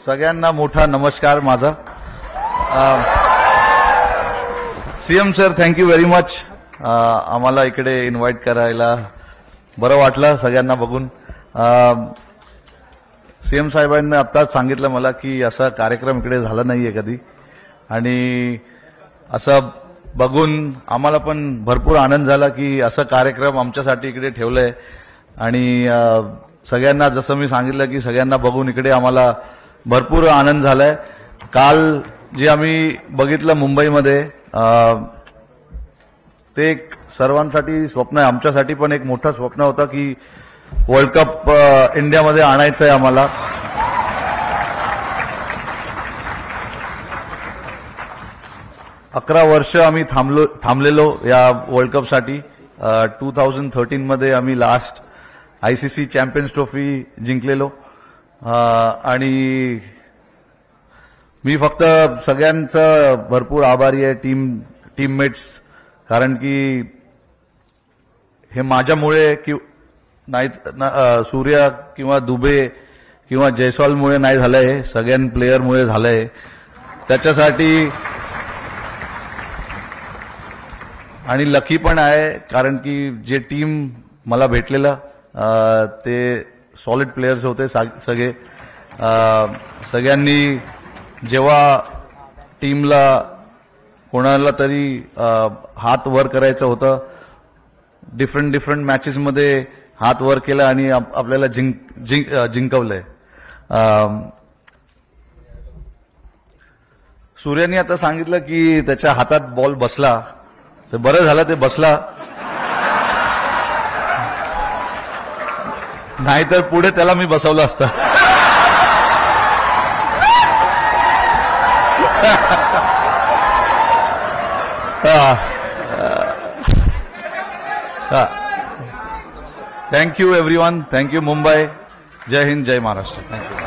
सगळ्यांना मोठा नमस्कार माझा. CM sir, thank you very much. आम्हाला इकडे इन्व्हाइट करायला बरं वाटलं सगळ्यांना बघून. सीएम साहेबांनी आत्ताच सांगितलं मला की असा कार्यक्रम इकडे झाला नाहीये कधी, आणि असं बघून आम्हाला पण भरपूर आनंद झाला की असा कार्यक्रम आमच्यासाठी इकडे ठेवलाय. आणि सगळ्यांना जसं मी सांगितलं की सगळ्यांना बघून इकडे आम्हाला भरपूर आनंद झालाय. काल जे आम्ही बघितलं मुंबईमध्ये ते एक सर्वांसाठी स्वप्न आहे. आमच्यासाठी पण एक मोठं स्वप्न होतं की वर्ल्ड कप इंडियामध्ये आणायचं आहे आम्हाला. अकरा वर्ष आम्ही थांबलेलो या वर्ल्ड कपसाठी. 2013 मध्ये आम्ही लास्ट आयसीसी चॅम्पियन्स ट्रॉफी जिंकलेलो. आणि मी फक्त सगळ्यांचं भरपूर आभारी आहे, टीममेट्स, कारण की हे माझ्यामुळे नाही, सूर्या किंवा दुबे किंवा जयस्वालमुळे नाही झालंय, सगळ्या प्लेयरमुळे झालंय. त्याच्यासाठी आणि लकी पण आहे, कारण की जे टीम मला भेटलेलं ते सॉलिड प्लेयर्स होते सगळे. सगळ्यांनी जेव्हा टीमला कोणाला तरी हात वर करायचं होतं, डिफरंट मॅचेसमध्ये हात वर केला आणि आपल्याला जिंकवलंय. सूर्याने आता सांगितलं की त्याच्या हातात बॉल बसला, तर बरं झालं ते बसला, नाहीतर पुढे त्याला मी बसवलं असतं. Thank you everyone. थँक्यू मुंबई. जय हिंद, जय महाराष्ट्र. थँक्यू.